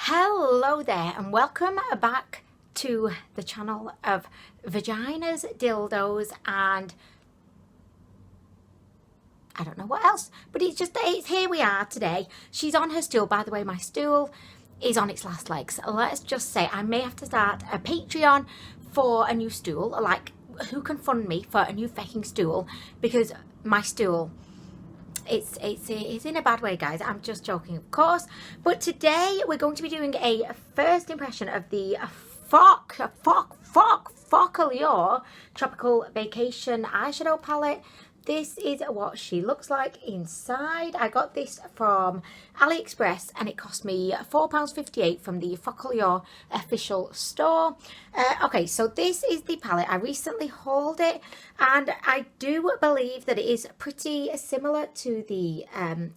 Hello there and welcome back to the channel of vaginas, dildos and I don't know what else, but it's here we are today. She's on her stool. By the way, my stool is on its last legs. Let's just say I may have to start a Patreon for a new stool, like who can fund me for a new fucking stool, because my stool, it's in a bad way, guys. I'm just joking, of course. But today we're going to be doing a first impression of the Focallure Tropical Vacation eyeshadow palette. This is what she looks like inside. I got this from Aliexpress and it cost me £4.58 from the Focallure Official Store. Okay, so this is the palette. I recently hauled it and I do believe that it is pretty similar to the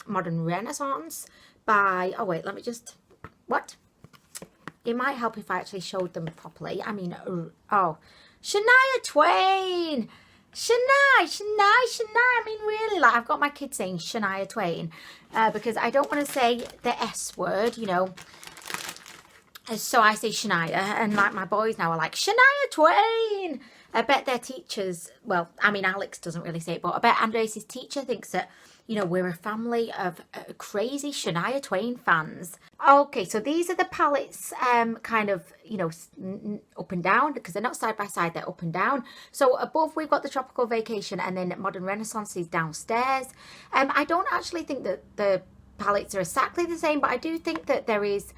Modern Renaissance by... Oh wait, let me just... What? It might help if I actually showed them properly. I mean, oh, Shania Twain! Shania. I mean, really, like, I've got my kids saying Shania Twain because I don't want to say the S word, you know. So I say Shania, and like my boys now are like, Shania Twain! I bet their teachers, well, I mean, Alex doesn't really say it, but I bet Andres' teacher thinks that, you know, we're a family of crazy Shania Twain fans. Okay, so these are the palettes kind of, you know, up and down, because they're not side by side, they're up and down. So above we've got the Tropical Vacation and then Modern Renaissance is downstairs. I don't actually think that the palettes are exactly the same, but I do think that there is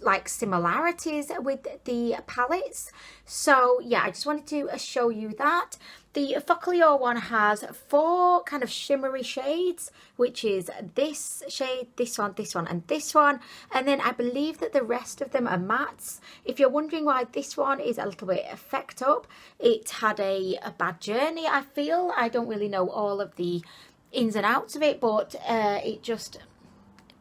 like similarities with the palettes. So yeah, I just wanted to show you that. The Focallure one has 4 kind of shimmery shades, which is this shade, this one, and this one. And then I believe that the rest of them are mattes. If you're wondering why this one is a little bit effect up, it had a bad journey, I feel. I don't really know all of the ins and outs of it, but it just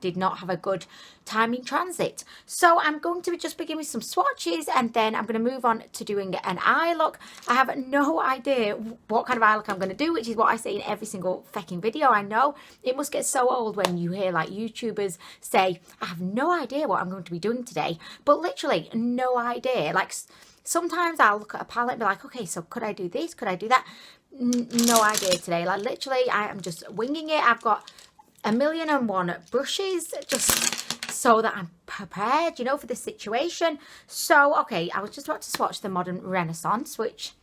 did not have a good time in transit. So I'm going to just begin with some swatches and then I'm going to move on to doing an eye look. I have no idea what kind of eye look I'm going to do, which is what I say in every single fucking video. I know it must get so old when you hear like YouTubers say, I have no idea what I'm going to be doing today, but literally no idea. Like sometimes I'll look at a palette and be like, okay, so could I do this? Could I do that? No idea today. Like literally I am just winging it. I've got 1,000,001 brushes just so that I'm prepared, you know, for this situation. So, okay, I was just about to swatch the Modern Renaissance, which,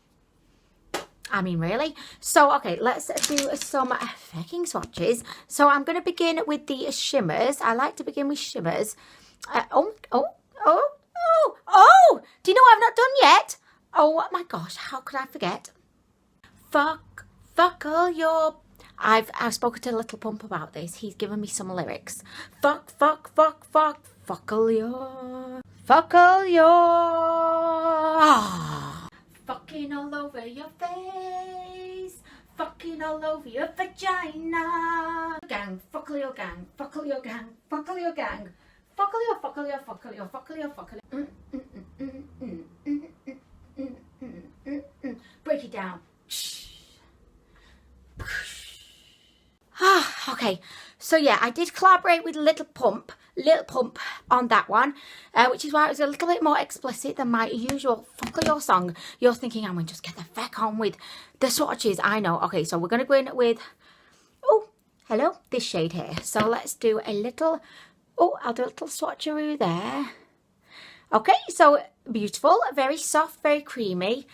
I mean, really? So, okay, let's do some fucking swatches. So, I'm going to begin with the shimmers. I like to begin with shimmers. Do you know what I've not done yet? Oh, my gosh, how could I forget? Focallure. I've spoken to Little Pump about this. He's given me some lyrics. Focallure. Ah. Fucking all over your face. Fucking all over your vagina. Gang, Focallure gang, Focallure gang, Focallure gang. Focallure. Break it down. Okay, so yeah, I did collaborate with Little Pump on that one, which is why it was a little bit more explicit than my usual Focallure song. You're thinking, I'm going to just get the feck on with the swatches. I know. Okay, so we're going to go in with, oh, hello, this shade here. So let's do a little, I'll do a little swatcheroo there. Okay, so beautiful, very soft, very creamy.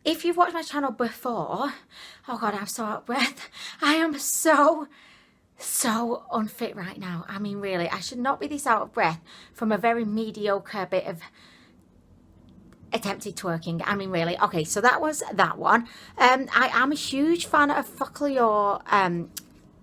If you've watched my channel before, oh God, I'm so out of breath. I am so unfit right now. I mean, really, I should not be this out of breath from a very mediocre bit of attempted twerking. I mean, really. Okay, so that was that one. I am a huge fan of Focallure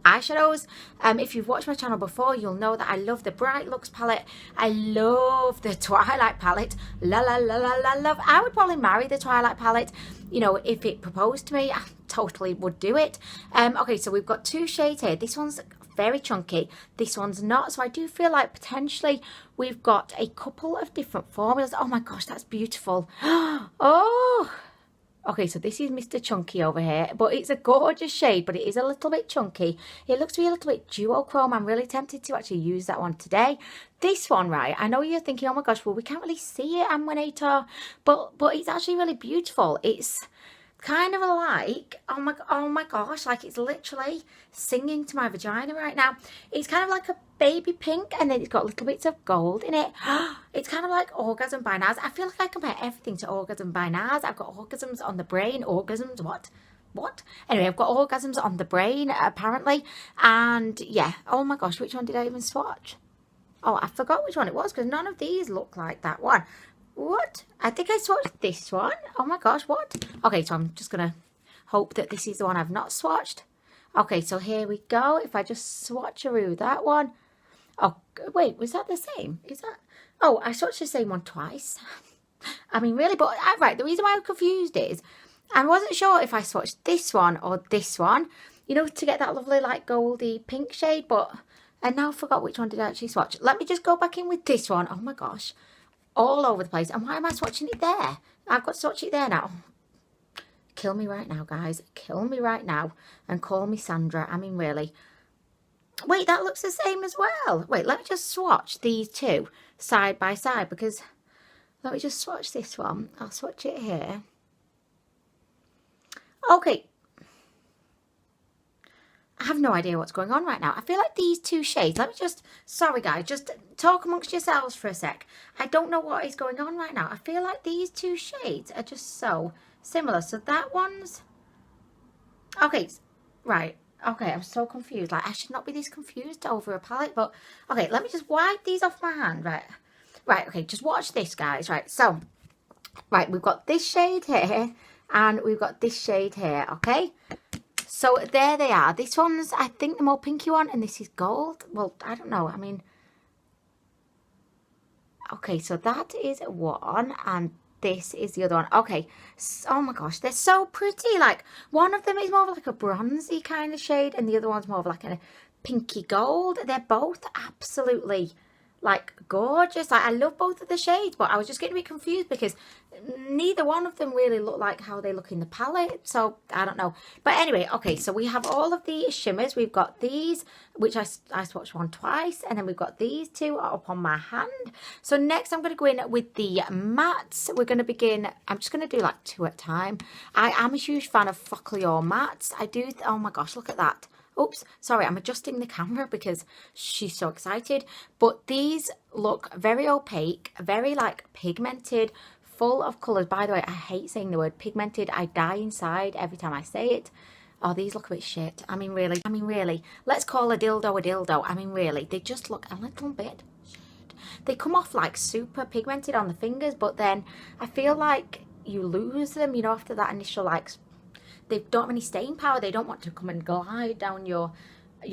eyeshadows. If you've watched my channel before, you'll know that I love the Bright Looks palette. I love the Twilight palette. Love. I would probably marry the Twilight palette. You know, if it proposed to me, I totally would do it. Okay, so we've got 2 shades here. This one's very chunky. This one's not. So I do feel like potentially we've got a couple of different formulas. Oh my gosh, that's beautiful. Okay, so this is Mr. Chunky over here, but it's a gorgeous shade, but it is a little bit chunky. It looks to be a little bit duochrome. I'm really tempted to actually use that one today. This one, right, I know you're thinking, oh my gosh, well, we can't really see it, Anwen, but it's actually really beautiful. It's kind of like, oh my gosh, like it's literally singing to my vagina right now. It's kind of like a baby pink, and then it's got little bits of gold in it. It's kind of like Orgasm by Naz. I feel like I compare everything to Orgasm by Naz. I've got orgasms on the brain. Orgasms, what? Anyway, I've got orgasms on the brain, apparently. And yeah, oh my gosh, which one did I even swatch? Oh, I forgot which one it was, because none of these look like that one. What? I think I swatched this one. Oh my gosh, what? Okay, so I'm just going to hope that this is the one I've not swatched. Okay, so here we go. If I just swatcheroo that one. Oh, wait, was that the same? Is that? Oh, I swatched the same one twice. I mean, really, but right, the reason why I'm confused is I wasn't sure if I swatched this one or this one, you know, to get that lovely, like, goldy pink shade, but I now forgot which one did I actually swatch. Let me just go back in with this one. Oh my gosh. All over the place. And why am I swatching it there? I've got to swatch it there now. Kill me right now, guys. Kill me right now. And call me Sandra. I mean, really. Wait, that looks the same as well. Wait, let me just swatch these two side by side, because let me just swatch this one. I'll swatch it here. Okay. I have no idea what's going on right now. I feel like these two shades, let me just, sorry guys, just talk amongst yourselves for a sec. I don't know what is going on right now. I feel like these two shades are just so similar. So that one's, okay, right. Okay, I'm so confused. Like, I should not be this confused over a palette, but okay, let me just wipe these off my hand, right? Right, okay, just watch this, guys, right? So, right, we've got this shade here, and we've got this shade here, okay? So there they are. This one's, I think, the more pinky one, and this is gold. Well, I don't know. I mean, okay, so that is one, and this is the other one. Okay, so, oh my gosh, they're so pretty. Like, one of them is more of like a bronzy kind of shade, and the other one's more of like a pinky gold. They're both absolutely, like, gorgeous. Like, I love both of the shades, but I was just getting a bit confused because neither one of them really look like how they look in the palette, so I don't know. But anyway, okay, so we have all of these shimmers. We've got these, which I swatched one twice, and then we've got these two up on my hand. So next I'm going to go in with the mattes. We're going to begin, I'm just going to do like two at a time. I am a huge fan of Focallure mattes. I do, oh my gosh, look at that. Oops, sorry, I'm adjusting the camera because she's so excited. But these look very opaque, very like pigmented, full of colours. By the way, I hate saying the word pigmented. I die inside every time I say it. Oh, these look a bit shit. I mean, really. Let's call a dildo a dildo. I mean, really. They just look a little bit shit. They come off like super pigmented on the fingers, but then I feel like you lose them, you know, after that initial, like, they don't have any staying power. They don't want to come and glide down your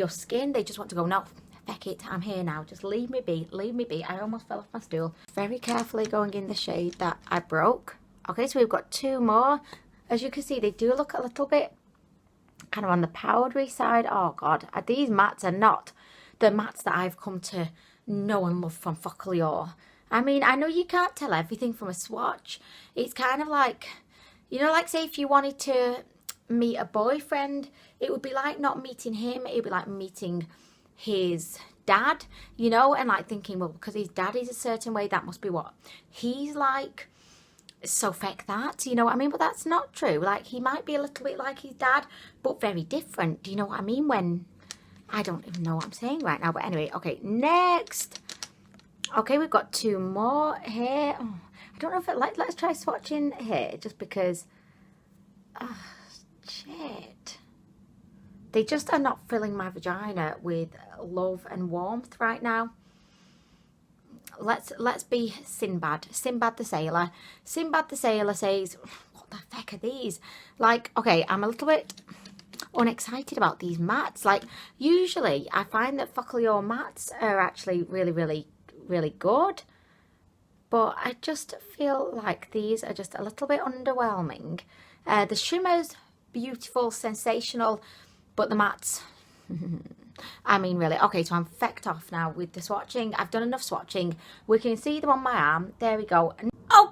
skin. They just want to go, no, feck it, I'm here now. Just leave me be, leave me be. I almost fell off my stool. Very carefully going in the shade that I broke. Okay, so we've got two more. As you can see, they do look a little bit kind of on the powdery side. Oh God, these mattes are not the mattes that I've come to know and love from Focallure. I mean, I know you can't tell everything from a swatch. It's kind of like, you know, like say if you wanted to meet a boyfriend, it would be like not meeting him. It would be like meeting his dad, you know, and like thinking, well, because his dad is a certain way, that must be what he's like. So feck that, you know what I mean? But that's not true. Like, he might be a little bit like his dad, but very different. Do you know what I mean? When I don't even know what I'm saying right now. But anyway, okay, next. Okay, we've got two more here. Oh, I don't know if it, like, let's try swatching here, just because shit, they just are not filling my vagina with love and warmth right now. Let's be Sinbad the sailor. Sinbad the sailor says, what the heck are these? Like, okay, I'm a little bit unexcited about these mattes. Like, usually I find that Focallure mattes are actually really good, but I just feel like these are just a little bit underwhelming. The shimmers, beautiful, sensational, but the mattes, I mean, really. Okay, so I'm fecked off now with the swatching. I've done enough swatching. We can see them on my arm. There we go.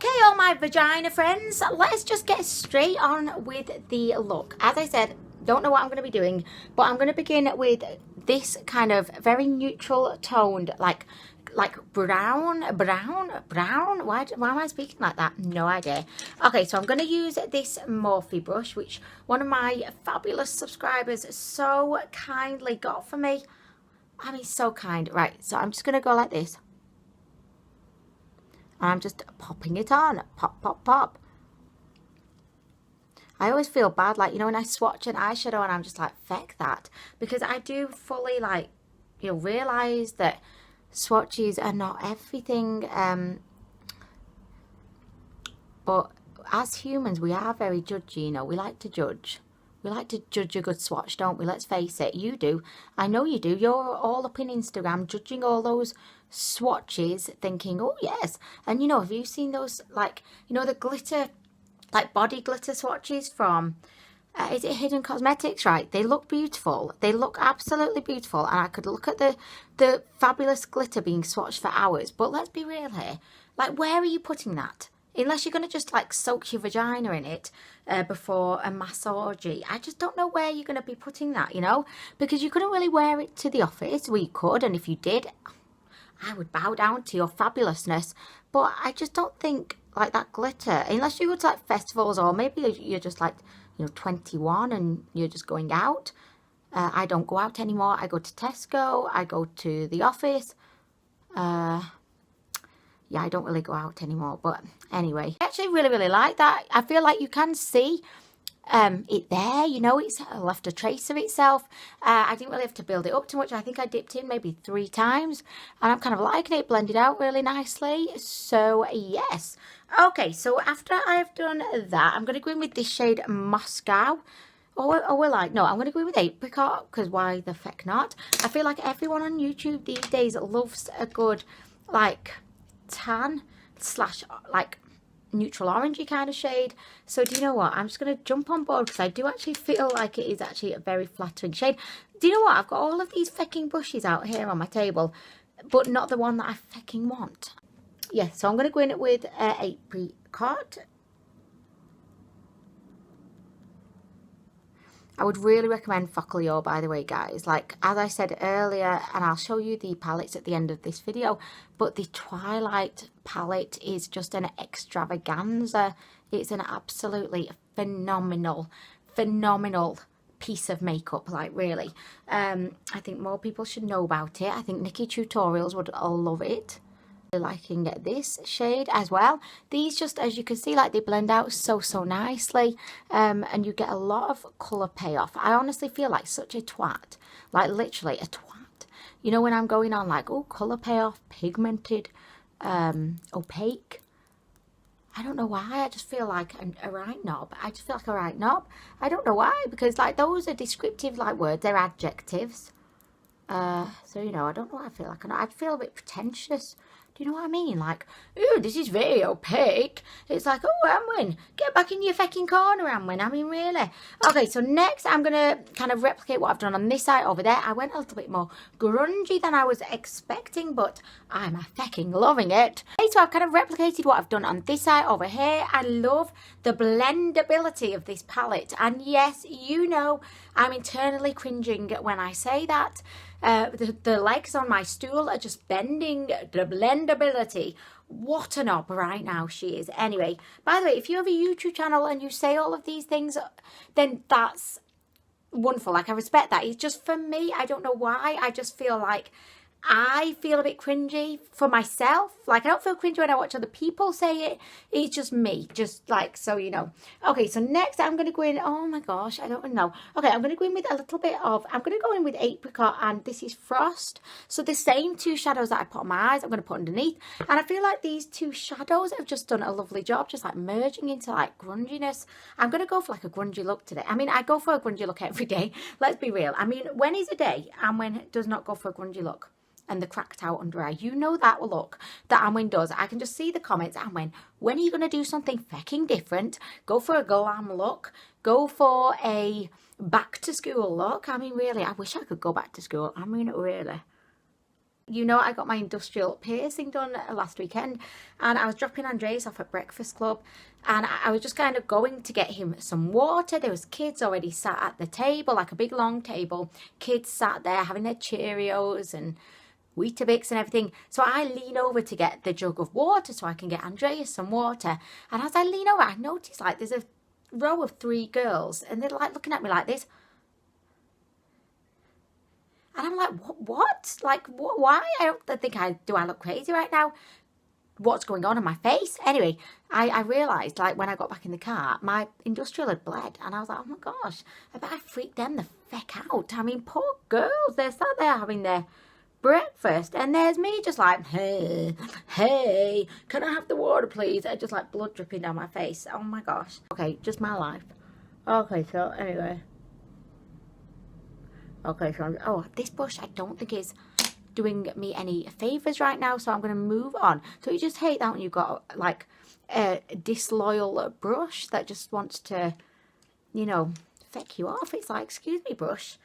Okay, all my vagina friends, let's just get straight on with the look. As I said, don't know what I'm going to be doing, but I'm going to begin with this kind of very neutral toned, like brown. Why am I speaking like that? No idea. Okay, so I'm going to use this Morphe brush, which one of my fabulous subscribers so kindly got for me. I mean, so kind. Right, so I'm just going to go like this. And I'm just popping it on. Pop, pop, pop. I always feel bad, like, you know, when I swatch an eyeshadow and I'm just like, feck that. Because I do fully, like, you know, realise that swatches are not everything. But as humans, we are very judgy, you know. We like to judge. We like to judge a good swatch, don't we? Let's face it. You do. I know you do. You're all up in Instagram judging all those swatches, thinking, oh, yes. And, you know, have you seen those, like, you know, the glitter, like body glitter swatches from, is it Hidden Cosmetics, right? They look beautiful. They look absolutely beautiful. And I could look at the fabulous glitter being swatched for hours. But let's be real here. Like, where are you putting that? Unless you're going to just like soak your vagina in it before a massage. I just don't know where you're going to be putting that, you know, because you couldn't really wear it to the office. Well, you could, and if you did, I would bow down to your fabulousness. But I just don't think like that glitter, unless you go to like festivals, or maybe you're just like, you know, 21 and you're just going out. I don't go out anymore. I go to Tesco. I go to the office. Yeah, I don't really go out anymore, but anyway. I actually really like that. I feel like you can see it there, you know, it's left a trace of itself. I didn't really have to build it up too much. I think I dipped in maybe 3 times, and I'm kind of liking it, blended out really nicely. So, yes. Okay, so after I've done that, I'm going to go in with this shade Moscow. Or will I? No, I'm going to go in with Apricot, because why the feck not? I feel like everyone on YouTube these days loves a good, like, tan / like neutral orangey kind of shade. So do you know what, I'm just going to jump on board, because I do actually feel like it is actually a very flattering shade. Do you know what, I've got all of these fecking brushes out here on my table, but not the one that I fecking want. Yeah, so I'm going to go in with Apricot. I would really recommend Focallure, by the way, guys. Like, as I said earlier, and I'll show you the palettes at the end of this video, but the Twilight palette is just an extravaganza. It's an absolutely phenomenal piece of makeup, like, really. I think more people should know about it. I think Nikki Tutorials would love it. Liking this shade as well. These just, as you can see, like, they blend out so nicely, and you get a lot of colour payoff. I honestly feel like such a twat, like literally a twat, you know, when I'm going on like, oh, colour payoff, pigmented, opaque. I don't know why, I just feel like a right knob. I just feel like a right knob. I don't know why, because like those are descriptive like words, they're adjectives. So, you know, I don't know what I feel like. I feel a bit pretentious. Do you know what I mean? Like, ooh, this is very opaque. It's like, oh, Anwen, get back in your fucking corner, Anwen. I mean, really. Okay, so next I'm going to kind of replicate what I've done on this side over there. I went a little bit more grungy than I was expecting, but I'm fucking loving it. Okay, so I've kind of replicated what I've done on this side over here. I love the blendability of this palette. And yes, you know, I'm internally cringing when I say that. The legs on my stool are just bending. The blendability. What a knob right now she is. Anyway, by the way, if you have a YouTube channel and you say all of these things, then that's wonderful. Like, I respect that. It's just for me, I don't know why. I just feel like I feel a bit cringy for myself. Like, I don't feel cringy when I watch other people say it. It's just me. Just like, so you know. Okay, so next I'm going to go in. Oh my gosh, I don't know. Okay, I'm going to go in with a little bit of, I'm going to go in with Apricot, and this is Frost. So the same 2 shadows that I put on my eyes, I'm going to put underneath. And I feel like these 2 shadows have just done a lovely job, just like merging into like grunginess. I'm going to go for like a grungy look today. I mean, I go for a grungy look every day. Let's be real. I mean, when is a day and when does not go for a grungy look? And the cracked out under eye, you know that look that Anwen does. I can just see the comments. Anwen, when are you going to do something fucking different? Go for a glam look. Go for a back to school look. I mean, really, I wish I could go back to school. I mean, really. you know, I got my industrial piercing done last weekend, and I was dropping Andreas off at Breakfast Club, and I was just kind of going to get him some water. There was kids already sat at the table, like a big long table. Kids sat there having their Cheerios and Weetabix and everything. So I lean over to get the jug of water so I can get Andreas some water. And as I lean over, I notice like there's a row of 3 girls, and they're like looking at me like this. And I'm like, what? Like, why? I don't think do I look crazy right now? What's going on in my face? Anyway, I realised, like, when I got back in the car, my industrial had bled. And I was like, oh my gosh, I bet I freaked them the feck out. I mean, poor girls. They're sat there having their breakfast. And there's me just like, hey, can I have the water, please? And just like blood dripping down my face. Oh my gosh. Okay, just my life. Okay, so anyway. Okay, so oh, this brush I don't think is doing me any favours right now, so I'm going to move on. So you just hate that when you've got like a disloyal brush that just wants to, you know, feck you off. It's like, excuse me, brush,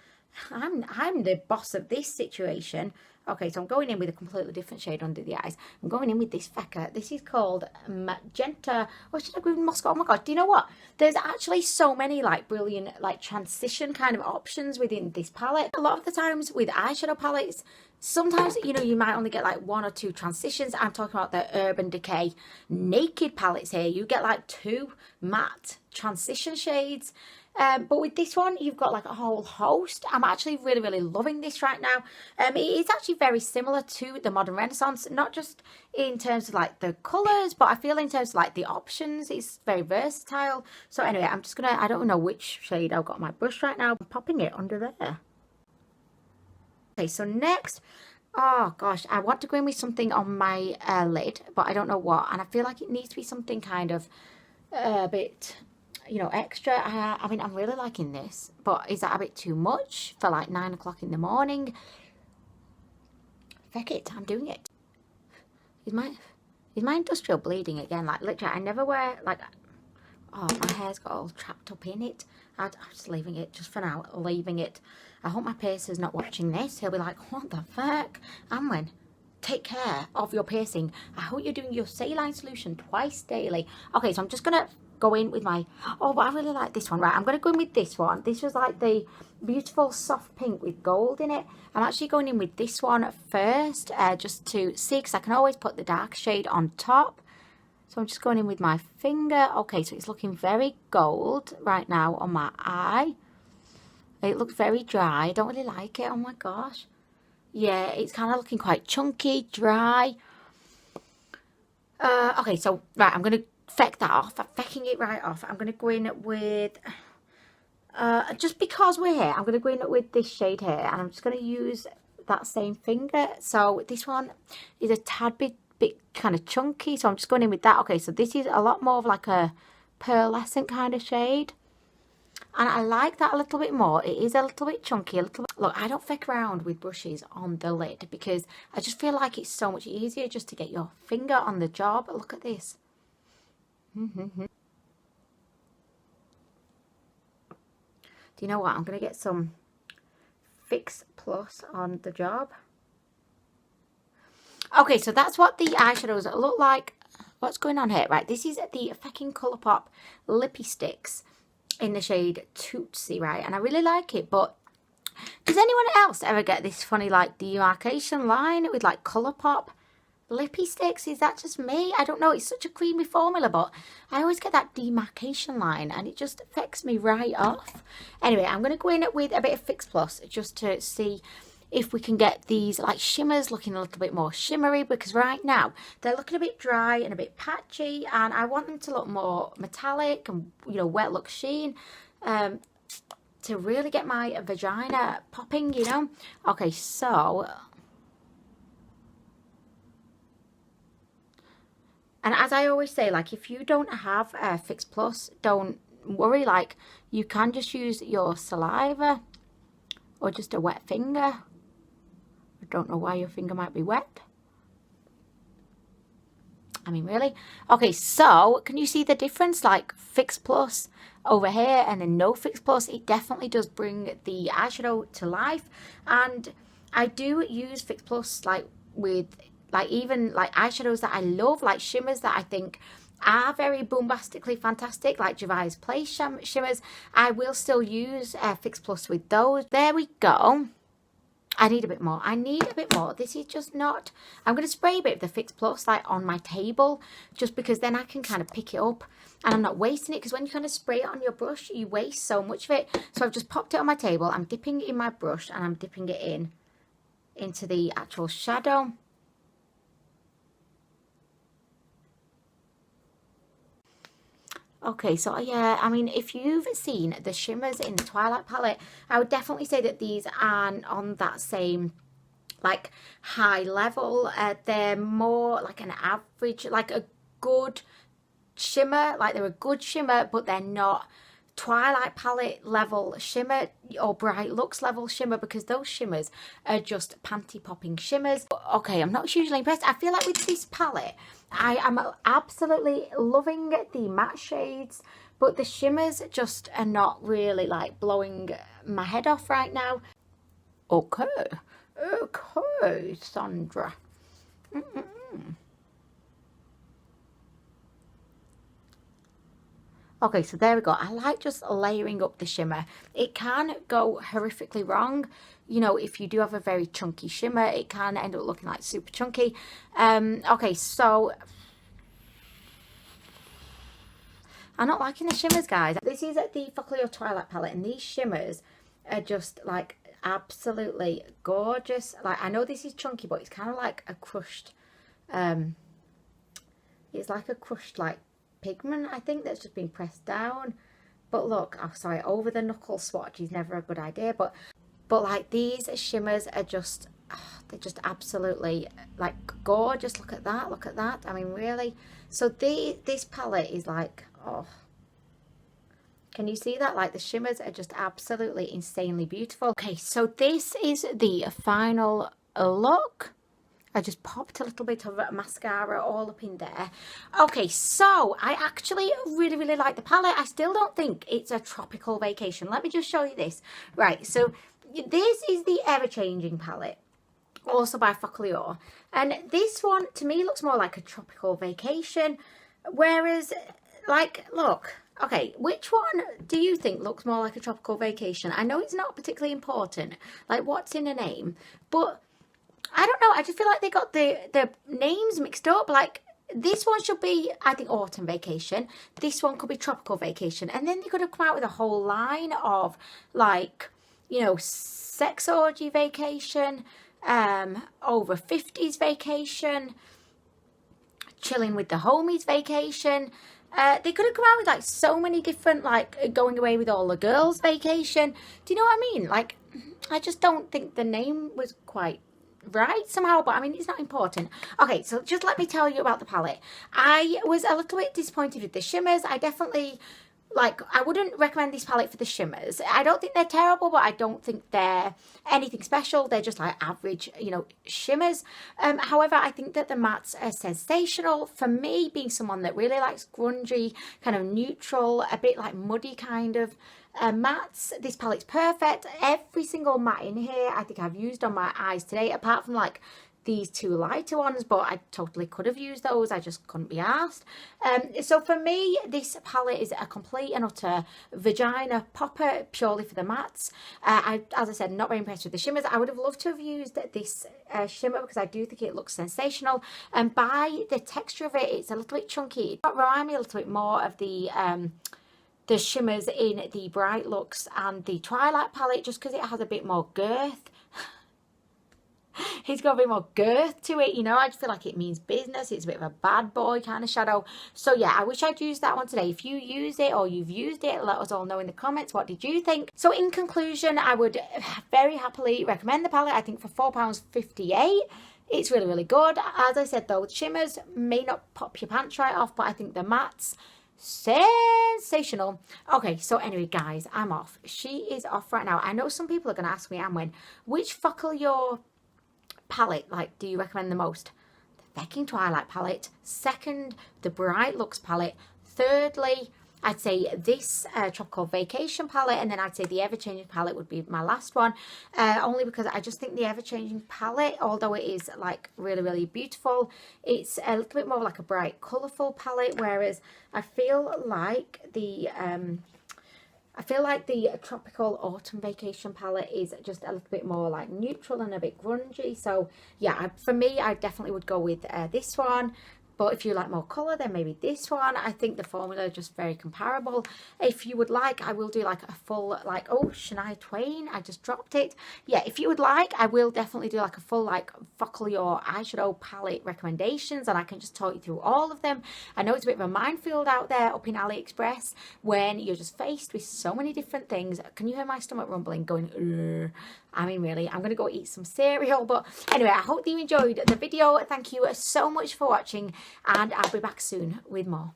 I'm the boss of this situation. Okay, so I'm going in with a completely different shade under the eyes. I'm going in with this fecker. This is called Magenta. Or should I go with Moscow? Oh my god, do you know what? There's actually so many like brilliant like transition kind of options within this palette. A lot of the times with eyeshadow palettes, sometimes, you know, you might only get like 1 or 2 transitions. I'm talking about the Urban Decay Naked palettes here. You get like 2 matte transition shades. But with this one, you've got like a whole host. I'm actually really loving this right now. It is actually very similar to the Modern Renaissance, not just in terms of like the colours, but I feel in terms of like the options, it's very versatile. So anyway, I'm just gonna, I don't know which shade I've got on my brush right now. I'm popping it under there. Okay, so next, oh gosh, I want to go in with something on my lid, but I don't know what. And I feel like it needs to be something kind of a bit, you know, extra. I mean, I'm really liking this, but is that a bit too much for like 9 o'clock in the morning? Feck it, I'm doing it. Is my industrial bleeding again? Like literally, I never wear like, oh, my hair's got all trapped up in it. I'm just leaving it just for now, leaving it. I hope my piercer's not watching this. He'll be like, what the fuck? Anwen, take care of your piercing. I hope you're doing your saline solution twice daily. Okay, so I'm just gonna go in with my, oh, but I really like this one. Right, I'm going to go in with this one. This was like the beautiful soft pink with gold in it. I'm actually going in with this one first, just to see, because I can always put the dark shade on top. So I'm just going in with my finger. Okay, so it's looking very gold right now on my eye. It looks very dry. I don't really like it. Oh my gosh. Yeah, it's kind of looking quite chunky, dry. Okay, so, right, I'm going to feck that off. I'm fecking it right off. I'm going to go in with, just because we're here, I'm going to go in with this shade here, and I'm just going to use that same finger. So this one is a tad bit kind of chunky, so I'm just going in with that. Okay, so this is a lot more of like a pearlescent kind of shade, and I like that a little bit more. It is a little bit chunky, a little bit. Look, I don't feck around with brushes on the lid because I just feel like it's so much easier just to get your finger on the job. Look at this. Do you know what? I'm going to get some Fix Plus on the job. Okay, so that's what the eyeshadows look like. What's going on here? Right, this is the fucking Colourpop Lippy Sticks in the shade Tootsie, right? And I really like it, but does anyone else ever get this funny like demarcation line with like Colourpop Lippy Sticks? Is that just me? I don't know. It's such a creamy formula, but I always get that demarcation line and it just affects me right off. Anyway, I'm going to go in with a bit of Fix Plus just to see if we can get these like shimmers looking a little bit more shimmery, because right now they're looking a bit dry and a bit patchy, and I want them to look more metallic and, you know, wet look sheen, to really get my vagina popping, you know. Okay, so, and as I always say, like, if you don't have Fix Plus, don't worry. Like, you can just use your saliva or just a wet finger. I don't know why your finger might be wet. I mean, really? Okay, so can you see the difference? Like Fix Plus over here and then no Fix Plus. It definitely does bring the eyeshadow to life. And I do use Fix Plus like with like even like eyeshadows that I love, like shimmers that I think are very bombastically fantastic, like Gervais Place shimmers. I will still use Fix Plus with those. There we go. I need a bit more. I need a bit more. This is just not... I'm going to spray a bit of the Fix Plus like on my table, just because then I can kind of pick it up and I'm not wasting it, because when you kind of spray it on your brush, you waste so much of it. So I've just popped it on my table. I'm dipping it in my brush and I'm dipping it into the actual shadow. Okay, so yeah, I mean, if you've seen the shimmers in the Twilight palette, I would definitely say that these aren't on that same, like, high level. They're more like an average, like a good shimmer. Like, they're a good shimmer, but they're not Twilight palette level shimmer or Bright Looks level shimmer, because those shimmers are just panty popping shimmers. Okay, I'm not hugely impressed. I feel like with this palette, I am absolutely loving the matte shades, but the shimmers just are not really like blowing my head off right now. Okay, Sandra. Okay, so there we go. I like just layering up the shimmer. It can go horrifically wrong. You know, if you do have a very chunky shimmer, it can end up looking like super chunky. Okay, so I'm not liking the shimmers, guys. This is the Focallure Twilight palette, and these shimmers are just like absolutely gorgeous. Like, I know this is chunky, but it's kind of like a crushed, it's like a crushed like pigment, I think, that's just been pressed down. But look, oh sorry, over the knuckle swatch is never a good idea, but like these shimmers are just, oh, they're just absolutely like gorgeous. Look at that, look at that. I mean, really. So this palette is like, oh, can you see that? Like, the shimmers are just absolutely insanely beautiful. Okay, so this is the final look. I just popped a little bit of mascara all up in there. Okay, so I actually really like the palette. I still don't think it's a tropical vacation. Let me just show you this. Right, so this is the Ever-Changing palette, also by Focallure. And this one, to me, looks more like a tropical vacation. Whereas, like, look, okay, which one do you think looks more like a tropical vacation? I know it's not particularly important, like what's in a name, but I don't know, I just feel like they got the names mixed up. Like, this one should be, I think, autumn vacation. This one could be tropical vacation. And then they could have come out with a whole line of, like, you know, sex orgy vacation, over 50s vacation, chilling with the homies vacation. They could have come out with, like, so many different, like, going away with all the girls vacation. Do you know what I mean? Like, I just don't think the name was quite right somehow, but I mean, it's not important. Okay, so just let me tell you about the palette. I was a little bit disappointed with the shimmers. I definitely, like, I wouldn't recommend this palette for the shimmers. I don't think they're terrible, but I don't think they're anything special. They're just like average, you know, shimmers. However, I think that the mattes are sensational. For me, being someone that really likes grungy, kind of neutral, a bit like muddy kind of mattes, this palette's perfect. Every single matte in here I think I've used on my eyes today, apart from like these two lighter ones, but I totally could have used those. I just couldn't be asked. So for me, this palette is a complete and utter vagina popper purely for the mattes. As I said, not very impressed with the shimmers. I would have loved to have used this shimmer, because I do think it looks sensational. And by the texture of it, it's a little bit chunky. It reminds me a little bit more of the shimmers in the Bright Looks and the Twilight palette, just because it has a bit more girth. It's got a bit more girth to it, you know. I just feel like it means business. It's a bit of a bad boy kind of shadow. So yeah, I wish I'd used that one today. If you use it or you've used it, let us all know in the comments. What did you think? So in conclusion, I would very happily recommend the palette. I think for £4.58, it's really good. As I said though, shimmers may not pop your pants right off, but I think the mattes, sensational. Okay, so anyway, guys, I'm off. She is off right now. I know some people are going to ask me, Anwen, which Focallure palette, like, do you recommend the most? The fucking Twilight palette. Second, the Bright Looks palette. Thirdly, I'd say this Tropical Vacation palette, and then I'd say the Ever Changing palette would be my last one, only because I just think the Ever Changing palette, although it is like really, really beautiful, it's a little bit more like a bright, colourful palette, whereas I feel like the Tropical Autumn Vacation palette is just a little bit more like neutral and a bit grungy. So yeah, for me, I definitely would go with this one. But if you like more colour, then maybe this one. I think the formula is just very comparable. If you would like, I will do like a full, like, oh, Shania Twain, I just dropped it. Yeah, if you would like, I will definitely do like a full, like, Focallure eyeshadow palette recommendations, and I can just talk you through all of them. I know it's a bit of a minefield out there up in Aliexpress when you're just faced with so many different things. Can you hear my stomach rumbling going, ugh? I mean, really, I'm going to go eat some cereal. But anyway, I hope you enjoyed the video. Thank you so much for watching, and I'll be back soon with more.